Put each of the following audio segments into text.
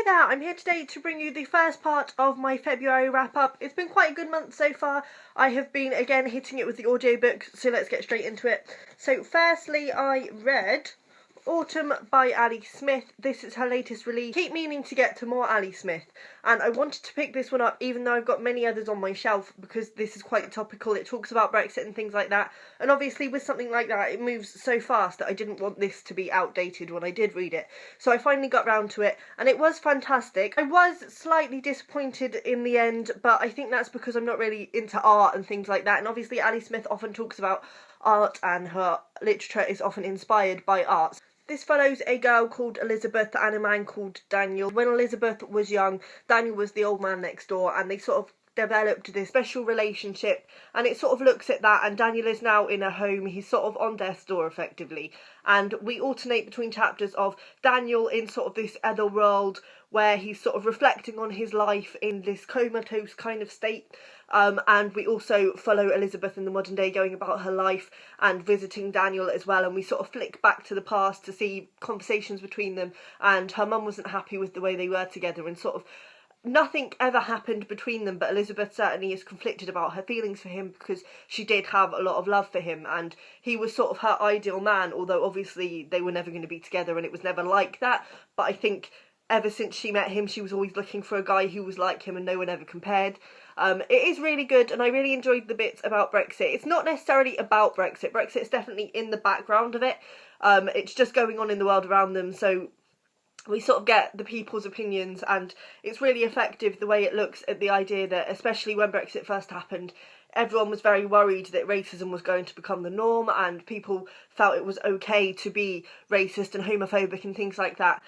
there, I'm here today to bring you the first part of my February wrap-up. It's been quite a good month so far. I have been, again, hitting it with the audiobooks, so let's get straight into it. So, firstly, I read Autumn by Ali Smith. This is her latest release. Keep meaning to get to more Ali Smith, and I wanted to pick this one up even though I've got many others on my shelf because this is quite topical. It talks about Brexit and things like that, and obviously with something like that it moves so fast that I didn't want this to be outdated when I did read it. So I finally got round to it and it was fantastic. I was slightly disappointed in the end, but I think that's because I'm not really into art and things like that, and obviously Ali Smith often talks about art and her literature is often inspired by art. This follows a girl called Elizabeth and a man called Daniel. When Elizabeth was young, Daniel was the old man next door, and they sort of developed this special relationship, and it sort of looks at that, and Daniel is now in a home. He's sort of on death's door effectively, and we alternate between chapters of Daniel in sort of this other world where he's sort of reflecting on his life in this comatose kind of state, and we also follow Elizabeth in the modern day going about her life and visiting Daniel as well, and we sort of flick back to the past to see conversations between them, and her mum wasn't happy with the way they were together, and sort of nothing ever happened between them, but Elizabeth certainly is conflicted about her feelings for him because she did have a lot of love for him and he was sort of her ideal man, although obviously they were never going to be together and it was never like that. But I think ever since she met him, she was always looking for a guy who was like him and no one ever compared. It is really good and I really enjoyed the bits about Brexit. It's not necessarily about Brexit. Brexit's definitely in the background of it. It's just going on in the world around them, so we sort of get the people's opinions, and it's really effective the way it looks at the idea that, especially when Brexit first happened, everyone was very worried that racism was going to become the norm and people felt it was okay to be racist and homophobic and things like that.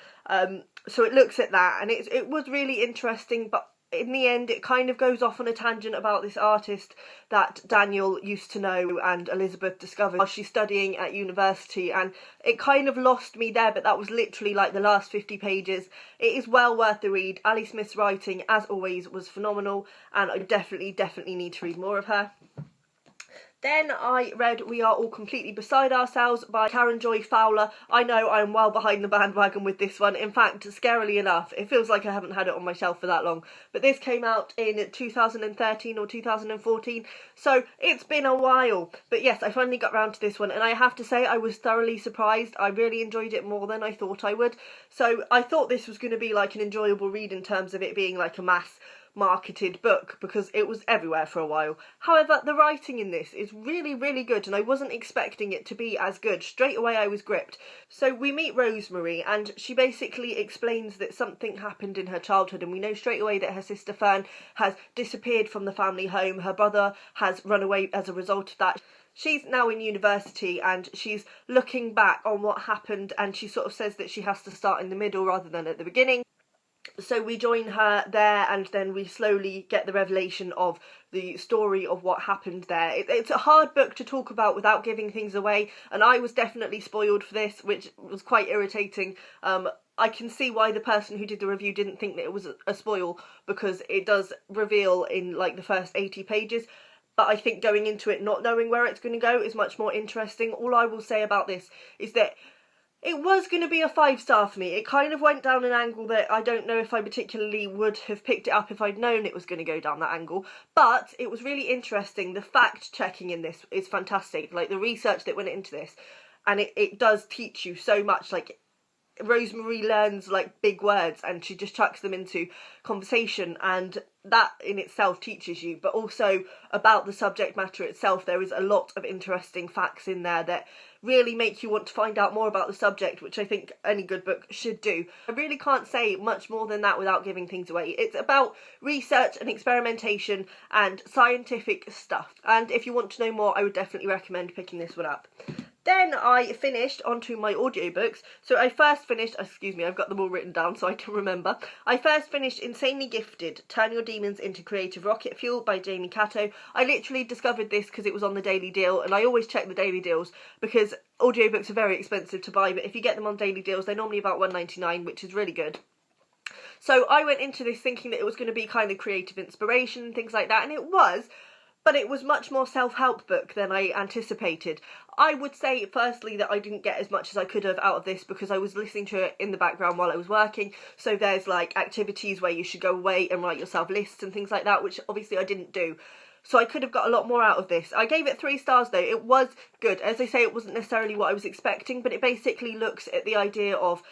So it looks at that, and it was really interesting, but in the end it kind of goes off on a tangent about this artist that Daniel used to know and Elizabeth discovered while she's studying at university, and it kind of lost me there, but that was literally like the last 50 pages. It is well worth the read. Ali Smith's writing, as always, was phenomenal, and I definitely need to read more of her. Then I read We Are All Completely Beside Ourselves by Karen Joy Fowler. I know I'm well behind the bandwagon with this one. In fact, scarily enough, it feels like I haven't had it on my shelf for that long. But this came out in 2013 or 2014, so it's been a while. But yes, I finally got round to this one, and I have to say I was thoroughly surprised. I really enjoyed it more than I thought I would. So I thought this was going to be like an enjoyable read in terms of it being like a mass marketed book because it was everywhere for a while. However, the writing in this is really good, and I wasn't expecting it to be as good. Straight away I was gripped. So we meet Rosemary, and she basically explains that something happened in her childhood, and we know straight away that her sister Fern has disappeared from the family home. Her brother has run away as a result of that. She's now in university and she's looking back on what happened, and she sort of says that she has to start in the middle rather than at the beginning. So we join her there, and then we slowly get the revelation of the story of what happened there. It's a hard book to talk about without giving things away, and I was definitely spoiled for this, which was quite irritating. I can see why the person who did the review didn't think that it was a spoil, because it does reveal in like the first 80 pages. But I think going into it not knowing where it's going to go is much more interesting. All I will say about this is that it was going to be a 5-star for me. It kind of went down an angle that I don't know if I particularly would have picked it up if I'd known it was going to go down that angle. But it was really interesting. The fact-checking in this is fantastic. Like, the research that went into this. And it does teach you so much. Like, Rosemary learns, like, big words and she just chucks them into conversation, and that in itself teaches you. But also about the subject matter itself, there is a lot of interesting facts in there that really make you want to find out more about the subject, which I think any good book should do. I really can't say much more than that without giving things away. It's about research and experimentation and scientific stuff, and if you want to know more, I would definitely recommend picking this one up. Then I finished onto my audiobooks. So I first finished, excuse me, I've got them all written down so I can remember. I first finished Insanely Gifted, Turn Your Demons into Creative Rocket Fuel by Jamie Cato. I literally discovered this because it was on the Daily Deal, and I always check the Daily Deals because audiobooks are very expensive to buy, but if you get them on Daily Deals, they're normally about £1.99, which is really good. So I went into this thinking that it was going to be kind of creative inspiration and things like that, and it was, but it was much more self-help book than I anticipated. I would say, firstly, that I didn't get as much as I could have out of this because I was listening to it in the background while I was working. So there's like activities where you should go away and write yourself lists and things like that, which obviously I didn't do. So I could have got a lot more out of this. I gave it 3 stars though. It was good. As I say, it wasn't necessarily what I was expecting, but it basically looks at the idea of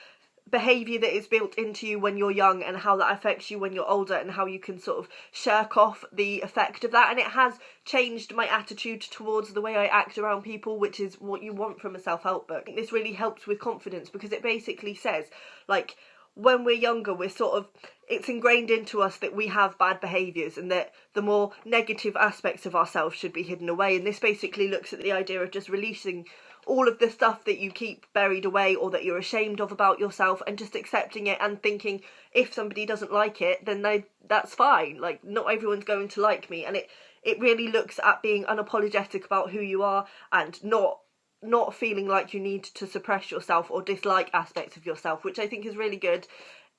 behaviour that is built into you when you're young and how that affects you when you're older, and how you can sort of shirk off the effect of that. And it has changed my attitude towards the way I act around people, which is what you want from a self-help book. I think this really helps with confidence because it basically says, like, when we're younger, we're sort of, it's ingrained into us that we have bad behaviours and that the more negative aspects of ourselves should be hidden away. And this basically looks at the idea of just releasing all of the stuff that you keep buried away or that you're ashamed of about yourself, and just accepting it and thinking, if somebody doesn't like it, then that's fine. Like, not everyone's going to like me. And it really looks at being unapologetic about who you are and not feeling like you need to suppress yourself or dislike aspects of yourself, which I think is really good.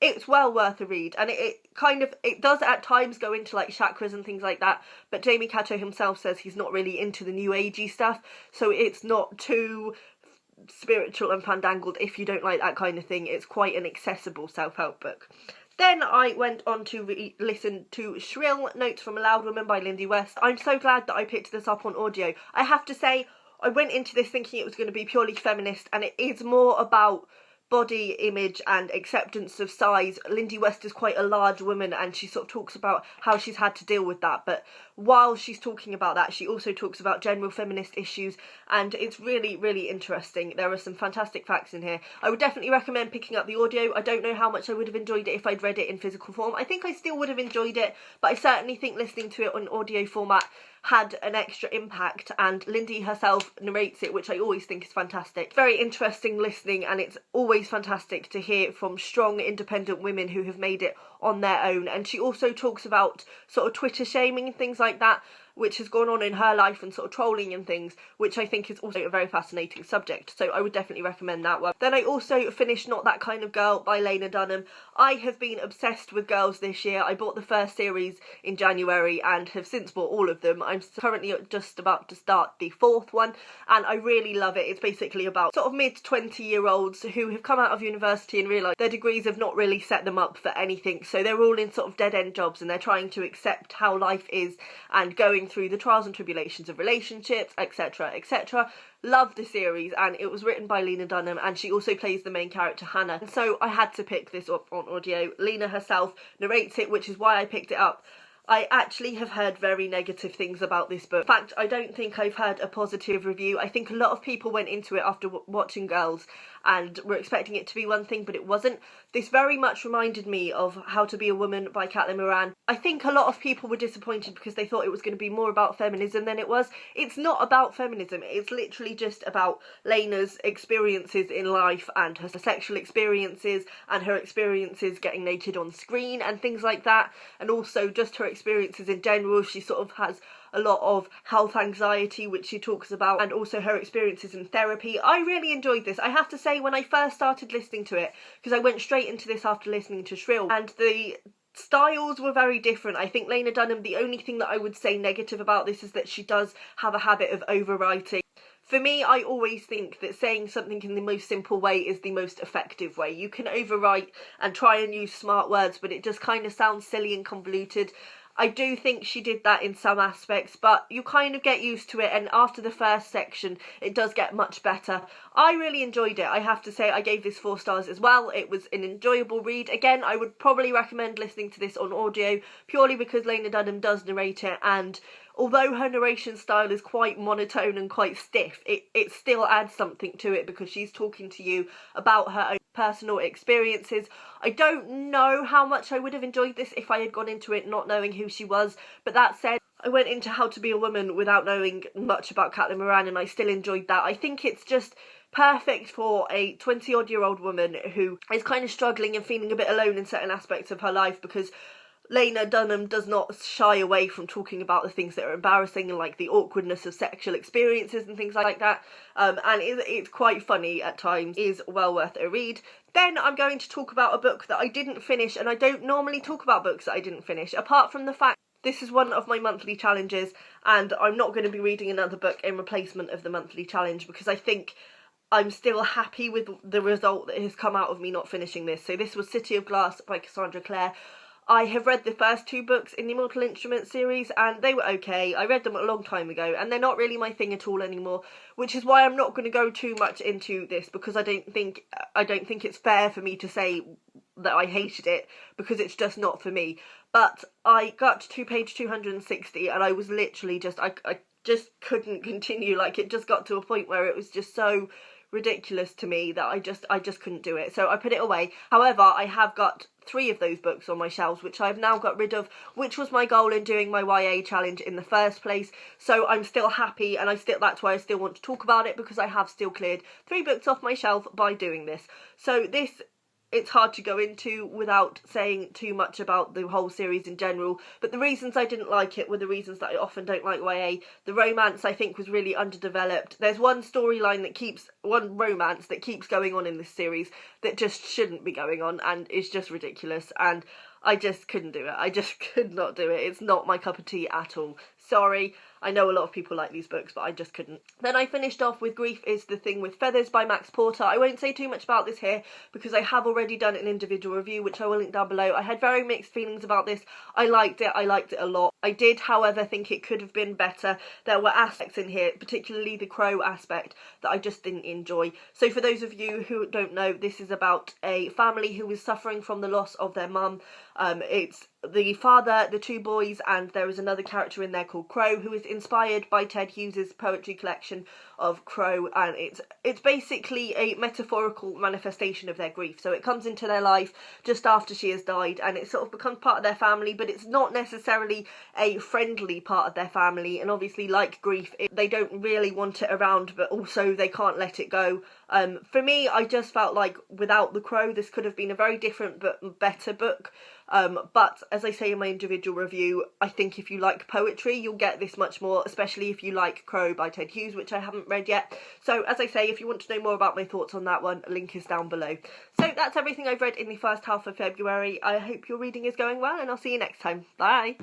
It's well worth a read, and it does at times go into like chakras and things like that, but Jamie Cato himself says he's not really into the new agey stuff, so it's not too spiritual and fandangled if you don't like that kind of thing. It's quite an accessible self-help book. Then I went on to listen to Shrill, Notes from a Loud Woman by Lindy West. I'm so glad that I picked this up on audio. I have to say, I went into this thinking it was going to be purely feminist, and it is more about body image and acceptance of size. Lindy West is quite a large woman, and she sort of talks about how she's had to deal with that, but while she's talking about that, she also talks about general feminist issues, and it's really, really interesting. There are some fantastic facts in here. I would definitely recommend picking up the audio. I don't know how much I would have enjoyed it if I'd read it in physical form. I think I still would have enjoyed it, but I certainly think listening to it on audio format had an extra impact, and Lindy herself narrates it, which I always think is fantastic. Very interesting listening, and it's always fantastic to hear from strong, independent women who have made it on their own. And she also talks about sort of Twitter shaming and things like that, which has gone on in her life, and sort of trolling and things, which I think is also a very fascinating subject. So I would definitely recommend that one. Then I also finished Not That Kind of Girl by Lena Dunham. I have been obsessed with girls this year. I bought the first series in January and have since bought all of them. I'm currently just about to start the 4th one, and I really love it. It's basically about sort of mid-20-year-olds who have come out of university and realise their degrees have not really set them up for anything. So they're all in sort of dead-end jobs, and they're trying to accept how life is and going through the trials and tribulations of relationships, etc, etc. Love the series, and it was written by Lena Dunham, and she also plays the main character Hannah, and so I had to pick this up on audio. Lena herself narrates it, which is why I picked it up. I actually have heard very negative things about this book. In fact, I don't think I've heard a positive review. I think a lot of people went into it after watching Girls and were expecting it to be one thing, but it wasn't. This very much reminded me of How to Be a Woman by Caitlin Moran. I think a lot of people were disappointed because they thought it was going to be more about feminism than it was. It's not about feminism. It's literally just about Lena's experiences in life and her sexual experiences and her experiences getting naked on screen and things like that, and also just her experiences in general. She sort of has a lot of health anxiety, which she talks about, and also her experiences in therapy. I really enjoyed this. I have to say, when I first started listening to it, because I went straight into this after listening to Shrill, and the styles were very different. I think Lena Dunham, the only thing that I would say negative about this is that she does have a habit of overwriting. For me, I always think that saying something in the most simple way is the most effective way. You can overwrite and try and use smart words, but it just kind of sounds silly and convoluted. I do think she did that in some aspects, but you kind of get used to it, and after the first section it does get much better. I really enjoyed it. I have to say I gave this 4 stars as well. It was an enjoyable read. Again, I would probably recommend listening to this on audio purely because Lena Dunham does narrate it, and although her narration style is quite monotone and quite stiff, it still adds something to it because she's talking to you about her own personal experiences. I don't know how much I would have enjoyed this if I had gone into it not knowing who she was, but that said, I went into How to Be a Woman without knowing much about Caitlin Moran, and I still enjoyed that. I think it's just perfect for a 20-odd-year-old woman who is kind of struggling and feeling a bit alone in certain aspects of her life, because Lena Dunham does not shy away from talking about the things that are embarrassing and like the awkwardness of sexual experiences and things like that. And it's quite funny at times. It is well worth a read. Then I'm going to talk about a book that I didn't finish, and I don't normally talk about books that I didn't finish, apart from the fact This is one of my monthly challenges, and I'm not going to be reading another book in replacement of the monthly challenge because I think I'm still happy with the result that has come out of me not finishing this. So this was City of Glass by Cassandra Clare. I have read the first 2 books in the Immortal Instruments series and they were okay. I read them a long time ago and they're not really my thing at all anymore, which is why I'm not going to go too much into this, because I don't think it's fair for me to say that I hated it, because it's just not for me. But I got to page 260 and I was literally just, I just couldn't continue. Like, it just got to a point where it was just so ridiculous to me that I just couldn't do it, so I put it away. However, I have got 3 of those books on my shelves which I've now got rid of, which was my goal in doing my YA challenge in the first place. So I'm still happy, and that's why I still want to talk about it, because I have still cleared 3 books off my shelf by doing this. So it's hard to go into without saying too much about the whole series in general, but the reasons I didn't like it were the reasons that I often don't like YA. The romance, I think, was really underdeveloped. There's one romance that keeps going on in this series that just shouldn't be going on and is just ridiculous, and I just couldn't do it. I just could not do it. It's not my cup of tea at all. Sorry. I know a lot of people like these books, but I just couldn't. Then I finished off with Grief is the Thing with Feathers by Max Porter. I won't say too much about this here because I have already done an individual review, which I will link down below. I had very mixed feelings about this. I liked it a lot. I did, however, think it could have been better. There were aspects in here, particularly the crow aspect, that I just didn't enjoy. So for those of you who don't know, this is about a family who is suffering from the loss of their mum. It's the father, the 2 boys, and there is another character in there called Crow, who is inspired by Ted Hughes's poetry collection of Crow, and it's basically a metaphorical manifestation of their grief. So it comes into their life just after she has died, and it sort of becomes part of their family, but it's not necessarily a friendly part of their family. And obviously, like Grief, they don't really want it around, but also they can't let it go. For me, I just felt like without the Crow, this could have been a very different but better book. But as I say in my individual review, I think if you like poetry, you'll get this much more, especially if you like Crow by Ted Hughes, which I haven't read yet. So as I say, if you want to know more about my thoughts on that one, a link is down below. So that's everything I've read in the first half of February. I hope your reading is going well, and I'll see you next time. Bye!